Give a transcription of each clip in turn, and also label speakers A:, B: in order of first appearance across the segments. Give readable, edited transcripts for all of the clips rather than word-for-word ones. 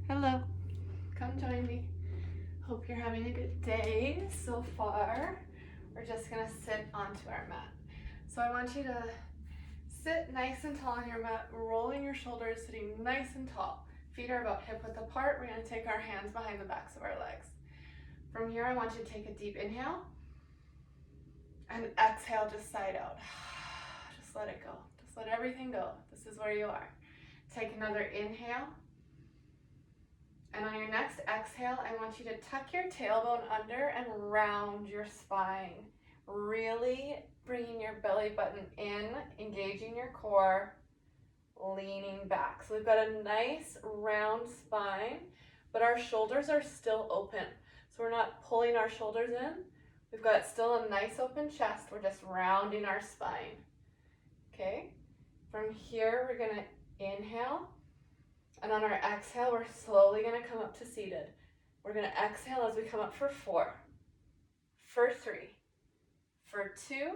A: Hello, come join me. Hope you're having a good day so far. We're just gonna sit onto our mat. So I want you to sit nice and tall on your mat, rolling your shoulders, sitting nice and tall. Feet are about hip width apart. We're gonna take our hands behind the backs of our legs. From here, I want you to take a deep inhale and exhale, just side out. Just let it go. Just let everything go. This is where you are. Take another inhale. And on your next exhale, I want you to tuck your tailbone under and round your spine. Really bringing your belly button in, engaging your core, leaning back. So we've got a nice round spine, but our shoulders are still open. So we're not pulling our shoulders in. We've got still a nice open chest. We're just rounding our spine. Okay? From here, we're gonna inhale. And on our exhale, we're slowly going to come up to seated. We're going to exhale as we come up for 4, for 3, for 2,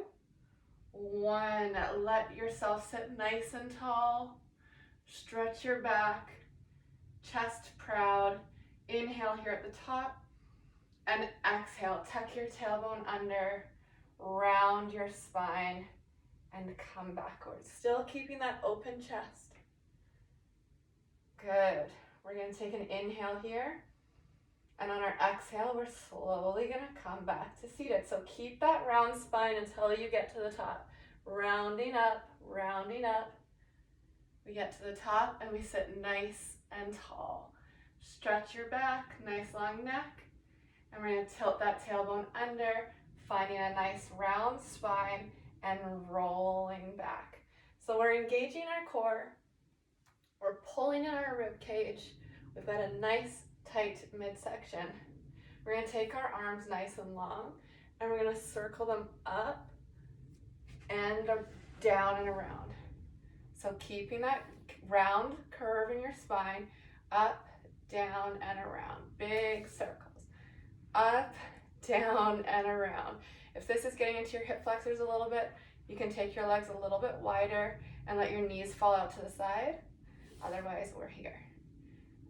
A: 1. Let yourself sit nice and tall. Stretch your back, chest proud. Inhale here at the top. And exhale, tuck your tailbone under, round your spine, and come backwards. Still keeping that open chest. Good. We're going to take an inhale here. And on our exhale, we're slowly going to come back to seated. So keep that round spine until you get to the top. Rounding up, rounding up. We get to the top and we sit nice and tall. Stretch your back, nice long neck. And we're going to tilt that tailbone under, finding a nice round spine and rolling back. So we're engaging our core. We're pulling in our rib cage. We've got a nice tight midsection. We're going to take our arms nice and long and we're going to circle them up and down and around. So keeping that round curve in your spine, up, down, and around. Big circles. Up, down, and around. If this is getting into your hip flexors a little bit, you can take your legs a little bit wider and let your knees fall out to the side. Otherwise, we're here.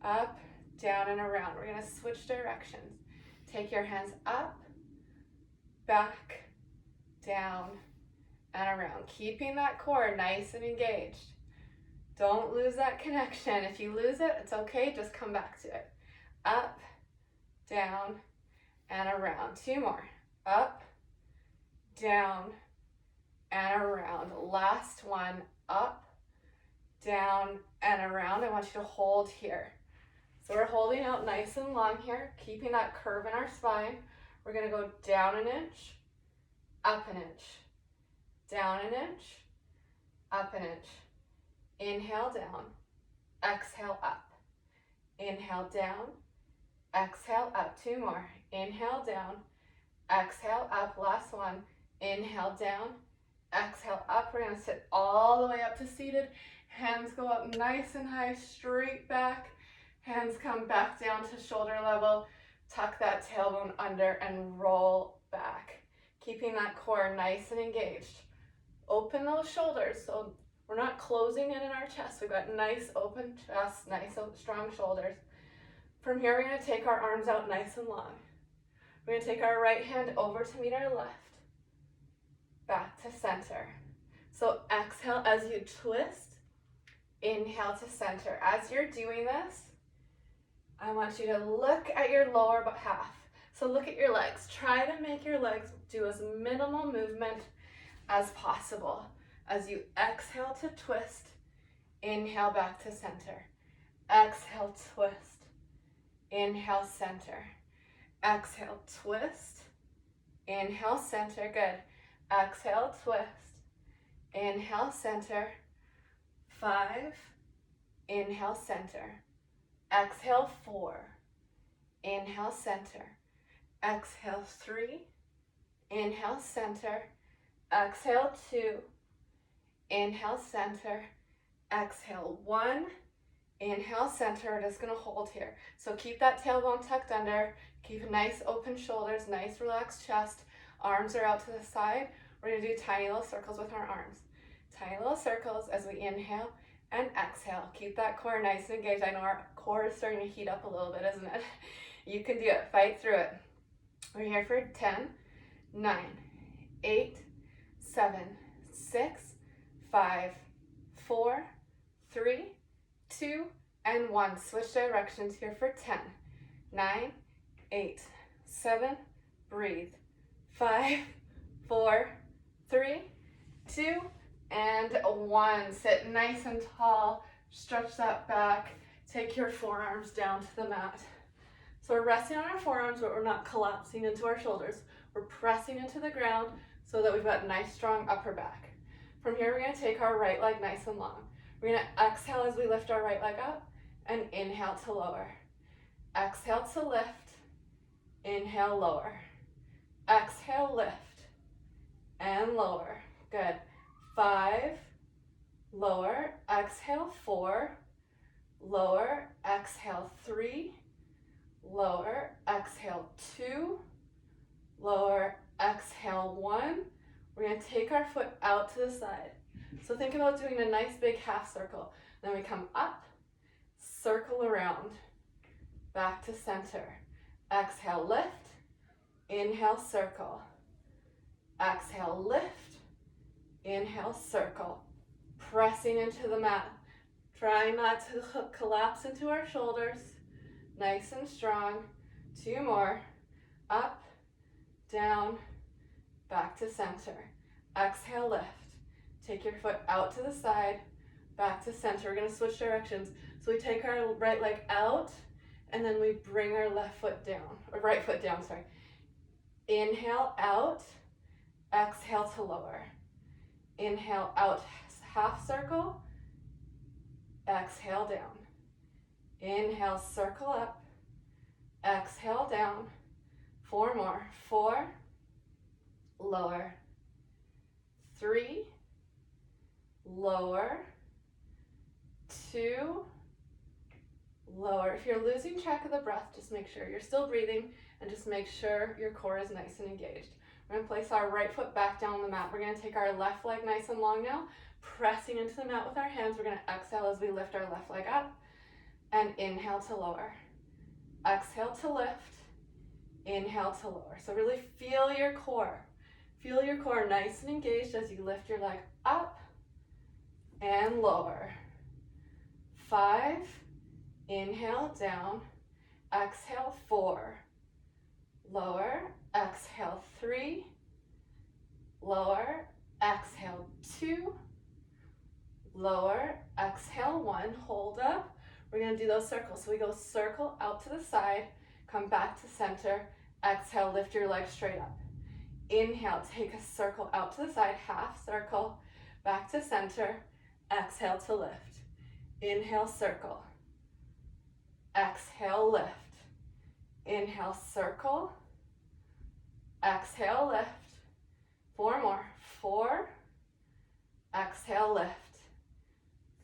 A: Up, down, and around. We're going to switch directions. Take your hands up, back, down, and around. Keeping that core nice and engaged. Don't lose that connection. If you lose it, it's okay. Just come back to it. Up, down, and around. 2 more. Up, down, and around. Last one. Up, down, and around. I want you to hold here. So we're holding out nice and long here, keeping that curve in our spine. We're going to go down an inch, up an inch, down an inch, up an inch. Inhale down, exhale up. Inhale down, exhale up. 2 more. Inhale down, exhale up. Last one. Inhale down, exhale up. We're going to sit all the way up to seated. Hands go up nice and high, straight back. Hands come back down to shoulder level. Tuck that tailbone under and roll back. Keeping that core nice and engaged. Open those shoulders so we're not closing in our chest. We've got nice open chest, nice strong shoulders. From here, we're going to take our arms out nice and long. We're going to take our right hand over to meet our left. Back to center. So exhale as you twist. Inhale to center. As you're doing this, I want you to look at your lower half. So look at your legs. Try to make your legs do as minimal movement as possible. As you exhale to twist, inhale back to center. Exhale, twist. Inhale, center. Exhale, twist. Inhale, center. Good. Exhale, twist. Inhale, center. 5, inhale, center. Exhale, 4, inhale, center. Exhale, 3, inhale, center. Exhale, 2, inhale, center. Exhale, 1, inhale, center. We're just going to hold here. So keep that tailbone tucked under. Keep nice open shoulders, nice relaxed chest. Arms are out to the side. We're going to do tiny little circles with our arms. Tiny little circles as we inhale and exhale. Keep that core nice and engaged. I know our core is starting to heat up a little bit, isn't it? You can do it. Fight through it. We're here for 10, 9, 8, 7, 6, 5, 4, 3, 2, and 1. Switch directions here for 10, 9, 8, 7, breathe, 5, 4, 3, 2, and 1. Sit nice and tall, stretch that back, take your forearms down to the mat. So we're resting on our forearms, but we're not collapsing into our shoulders. We're pressing into the ground so that we've got nice strong upper back. From here, we're gonna take our right leg nice and long. We're gonna exhale as we lift our right leg up and inhale to lower. Exhale to lift, inhale, lower. Exhale, lift, and lower. Good. 5, lower, exhale, 4, lower, exhale, 3, lower, exhale, 2, lower, exhale, 1. We're gonna take our foot out to the side. So think about doing a nice big half circle. Then we come up, circle around, back to center. Exhale, lift, inhale, circle. Exhale, lift, inhale, circle. Pressing into the mat. Trying not to collapse into our shoulders. Nice and strong. 2 more. Up, down, back to center. Exhale, lift. Take your foot out to the side, back to center. We're gonna switch directions. So we take our right leg out, and then we bring our left foot down, or right foot down, sorry. Inhale, out. Exhale to lower. Inhale, out, half circle. Exhale, down. Inhale, circle up. Exhale, down. 4 more. 4, lower. 3, lower. 2, lower. If you're losing track of the breath, just make sure you're still breathing and just make sure your core is nice and engaged. We're gonna place our right foot back down on the mat. We're gonna take our left leg nice and long now, pressing into the mat with our hands. We're gonna exhale as we lift our left leg up and inhale to lower. Exhale to lift, inhale to lower. So really feel your core. Feel your core nice and engaged as you lift your leg up and lower. 5, inhale, down. Exhale, 4, lower. Exhale, 3, lower. Exhale, 2, lower. Exhale, 1, hold up. We're gonna do those circles. So we go circle out to the side, come back to center. Exhale, lift your leg straight up. Inhale, take a circle out to the side, half circle, back to center. Exhale to lift. Inhale, circle. Exhale, lift. Inhale, circle. Exhale, lift. 4 more. 4. Exhale, lift.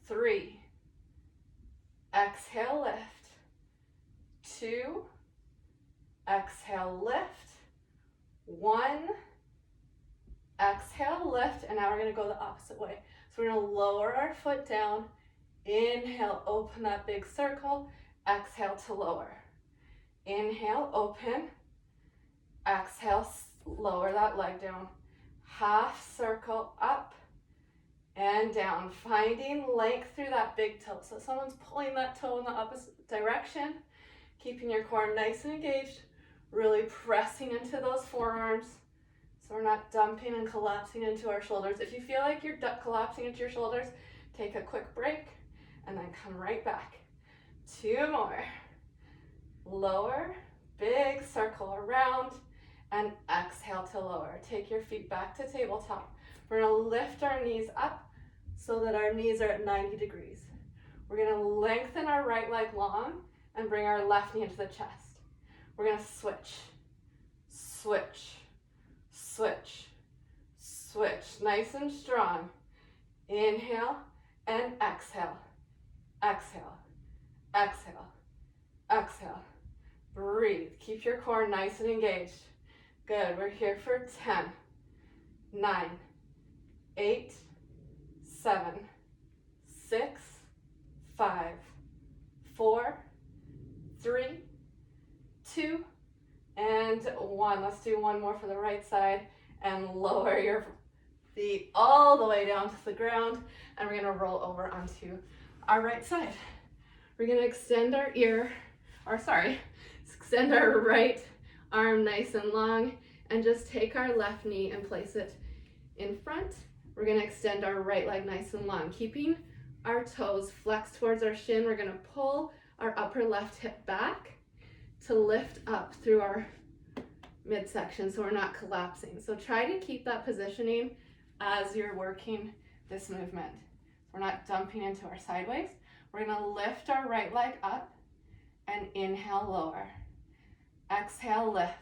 A: 3. Exhale, lift. 2. Exhale, lift. 1. Exhale, lift. And now we're going to go the opposite way. So we're going to lower our foot down. Inhale, open that big circle. Exhale to lower. Inhale, open. Exhale, lower that leg down. Half circle up and down. Finding length through that big toe. So someone's pulling that toe in the opposite direction. Keeping your core nice and engaged. Really pressing into those forearms. So we're not dumping and collapsing into our shoulders. If you feel like you're collapsing into your shoulders, take a quick break and then come right back. 2 more. Lower, big circle around, and exhale to lower. Take your feet back to tabletop. We're gonna lift our knees up so that our knees are at 90 degrees. We're gonna lengthen our right leg long and bring our left knee into the chest. We're gonna switch, switch, switch, switch. Nice and strong. Inhale and exhale, exhale, exhale, exhale. Breathe. Keep your core nice and engaged. Good. We're here for 10, 9, 8, 7, 6, 5, 4, 3, 2, and 1. Let's do one more for the right side, and lower your feet all the way down to the ground, and we're gonna roll over onto our right side. We're gonna extend our extend our right arm nice and long, and just take our left knee and place it in front. We're gonna extend our right leg nice and long, keeping our toes flexed towards our shin. We're gonna pull our upper left hip back to lift up through our midsection so we're not collapsing. So try to keep that positioning as you're working this movement. We're not dumping into our sideways. We're gonna lift our right leg up and inhale, lower. Exhale, lift.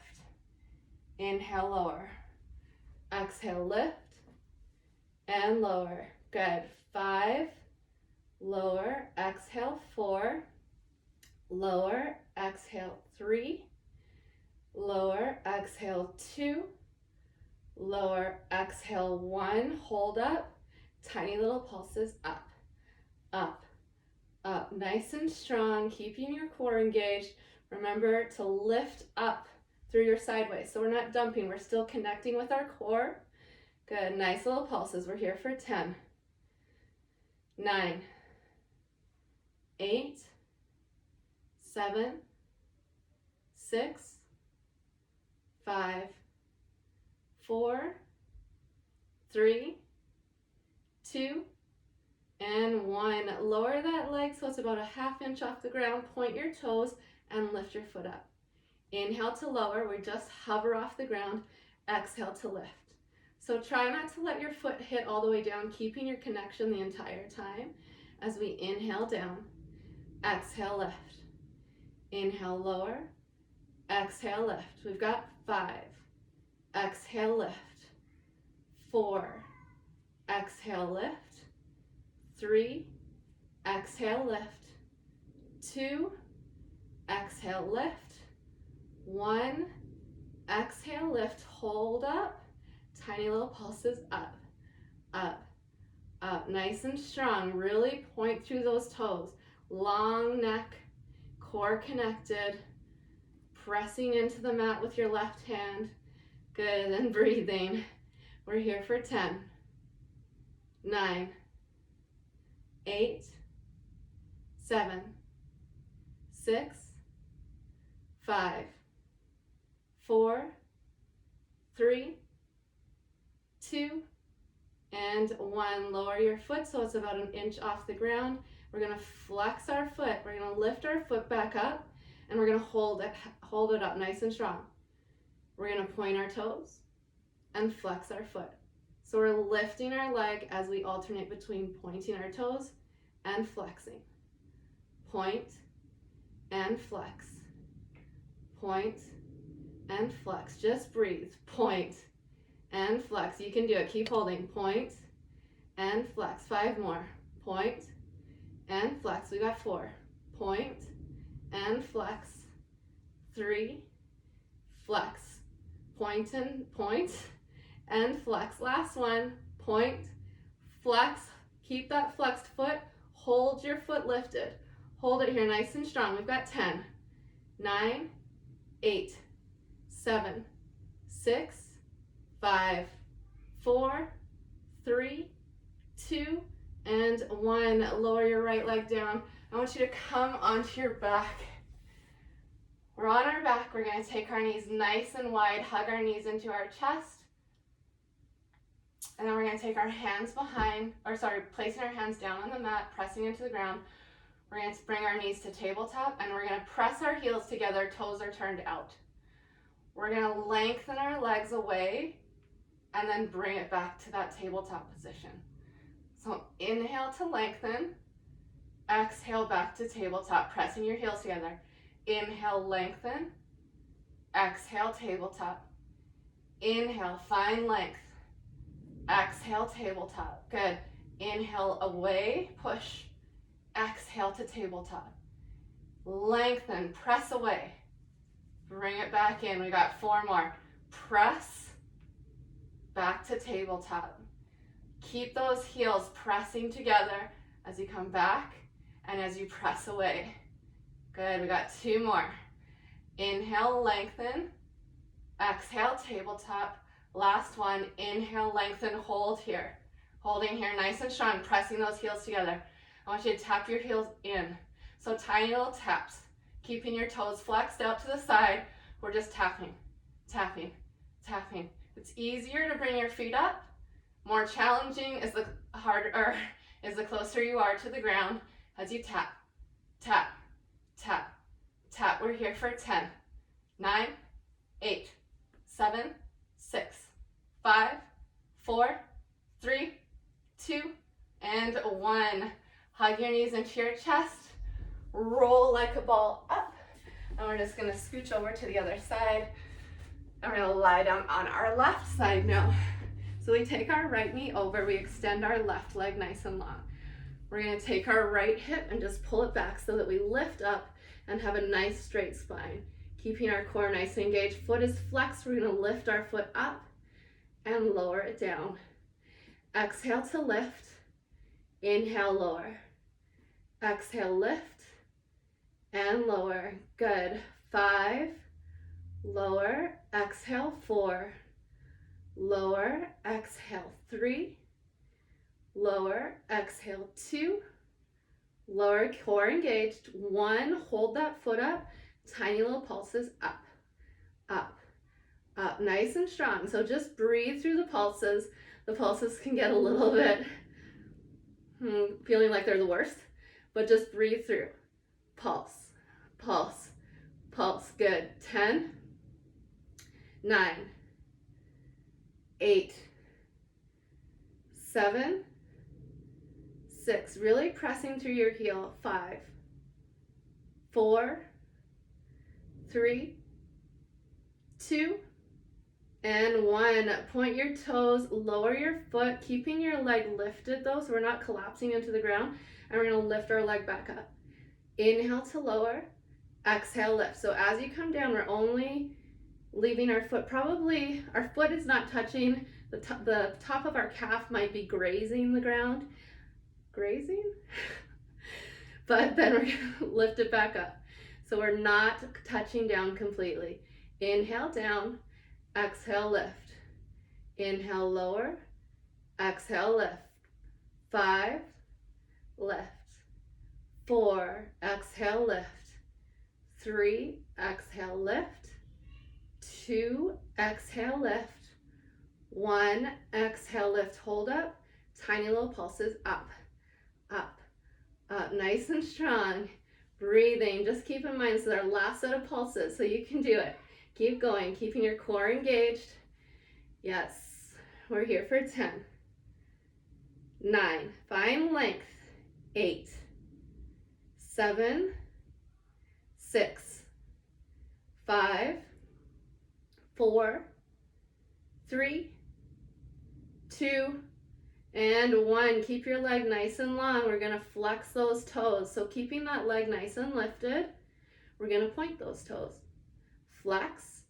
A: Inhale, lower. Exhale, lift and lower. Good. 5, lower. Exhale, 4, lower. Exhale, 3, lower. Exhale, 2, lower. Exhale, 1. Hold up. Tiny little pulses up, up, up. Nice and strong, keeping your core engaged. Remember to lift up through your sideways. So we're not dumping, we're still connecting with our core. Good, nice little pulses. We're here for 10, 9, 8, 7, 6, 5, 4, 3, 2, and 1. Lower that leg so it's about a ½ inch off the ground. Point your toes and lift your foot up. Inhale to lower. We just hover off the ground. Exhale to lift. So try not to let your foot hit all the way down, keeping your connection the entire time. As we inhale down, exhale lift. Inhale lower, exhale lift. We've got 5. Exhale lift. 4. Exhale lift. 3. Exhale lift. 2. Exhale lift. 1. Exhale lift. Hold up. Tiny little pulses up, up, up. Nice and strong. Really point through those toes. Long neck, core connected. Pressing into the mat with your left hand. Good, and breathing. We're here for 10, 9, 8, 7, 6, 5, 4, 3, 2, and 1. Lower your foot so it's about 1 inch off the ground. We're gonna flex our foot. We're gonna lift our foot back up, and we're gonna hold it up nice and strong. We're gonna point our toes and flex our foot. So we're lifting our leg as we alternate between pointing our toes and flexing. Point and flex. Point and flex. Just breathe. Point and flex. You can do it. Keep holding. Point and flex. 5 more. Point and flex. We got 4. Point and flex. 3. Flex. Point and flex. Last one. Point, flex. Keep that flexed foot. Hold your foot lifted. Hold it here nice and strong. We've got 10, 9, 8, 7, 6, 5, 4, 3, 2, and 1. Lower your right leg down. I want you to come onto your back. We're on our back. We're going to take our knees nice and wide, hug our knees into our chest. And then we're going to take our hands placing our hands down on the mat, pressing into the ground. We're going to bring our knees to tabletop, and we're going to press our heels together, toes are turned out. We're going to lengthen our legs away, and then bring it back to that tabletop position. So inhale to lengthen, exhale back to tabletop, pressing your heels together. Inhale, lengthen, exhale, tabletop. Inhale, find length. Exhale, tabletop. Good. Inhale, away, push. Exhale to tabletop. Lengthen, press away. Bring it back in. We got 4 more. Press, back to tabletop. Keep those heels pressing together as you come back And as you press away, good, we got 2 more. Inhale, lengthen. Exhale, tabletop. Last one, inhale, lengthen, hold here. Holding here nice and strong, pressing those heels together. I want you to tap your heels in. So tiny little taps, keeping your toes flexed out to the side. We're just tapping, tapping, tapping. It's easier to bring your feet up. More challenging is the closer you are to the ground as you tap, tap, tap, tap. We're here for 10, 9, 8, 7, 6, 5, 4, 3, 2, and 1. Hug your knees into your chest. Roll like a ball up. And we're just gonna scooch over to the other side. And we're gonna lie down on our left side now. So we take our right knee over, we extend our left leg nice and long. We're gonna take our right hip and just pull it back so that we lift up and have a nice straight spine. Keeping our core nice and engaged. Foot is flexed, we're gonna lift our foot up and lower it down. Exhale to lift, inhale, lower. Exhale, lift and lower. Good. 5, lower, exhale, 4, lower, exhale, 3, lower, exhale, 2, lower, core engaged, 1, hold that foot up, tiny little pulses, up, up, up, nice and strong. So just breathe through the pulses. The pulses can get a little bit feeling like they're the worst, but just breathe through. Pulse, pulse, pulse. Good. 10, 9, 8, 7, 6. Really pressing through your heel. 5, 4, 3, 2, and 1. Point your toes, lower your foot, keeping your leg lifted though, so we're not collapsing into the ground. And we're gonna lift our leg back up. Inhale to lower, exhale, lift. So as you come down, we're only leaving our foot, probably, our foot is not touching, the top of our calf might be grazing the ground. Grazing? But then we're gonna lift it back up. So we're not touching down completely. Inhale down, exhale, lift. Inhale, lower, exhale, lift. 5, lift. 4, exhale, lift. 3, exhale, lift. 2, exhale, lift. 1, exhale, lift, hold up. Tiny little pulses, up, up, up, nice and strong. Breathing, just keep in mind, this is our last set of pulses, so you can do it. Keep going, keeping your core engaged. Yes, we're here for 10, 9, find length, 8, 7, 6, 5, 4, 3, 2, and 1. Keep your leg nice and long. We're gonna flex those toes. So keeping that leg nice and lifted, we're gonna point those toes. Flex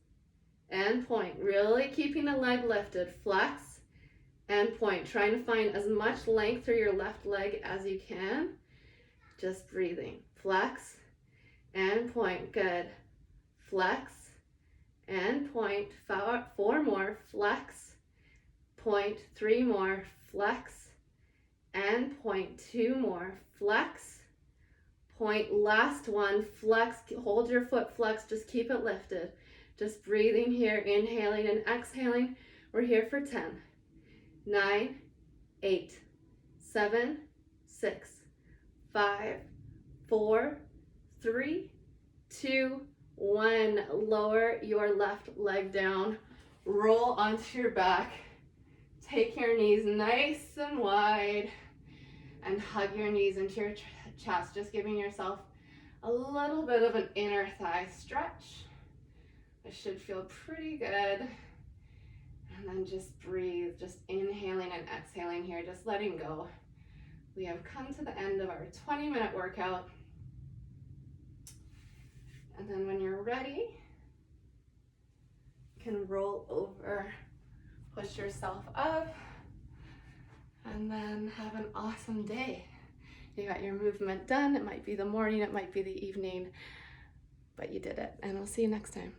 A: and point. Really keeping the leg lifted. Flex and point. Trying to find as much length through your left leg as you can. Just breathing. Flex and point. Good. Flex and point. 4 more. Flex, point. 3 more. Flex and point. 2 more. Flex, point. Last one. Flex. Hold your foot flexed. Just keep it lifted. Just breathing here. Inhaling and exhaling. We're here for 10, 9, 8, 7, 6, 5, 4, 3, 2, 1. Lower your left leg down. Roll onto your back. Take your knees nice and wide and hug your knees into your chest, just giving yourself a little bit of an inner thigh stretch. This should feel pretty good. And then just breathe, just inhaling and exhaling here, just letting go. We have come to the end of our 20-minute workout. And then when you're ready, you can roll over, push yourself up, and then have an awesome day. You got your movement done. It might be the morning, it might be the evening, but you did it. And I'll see you next time.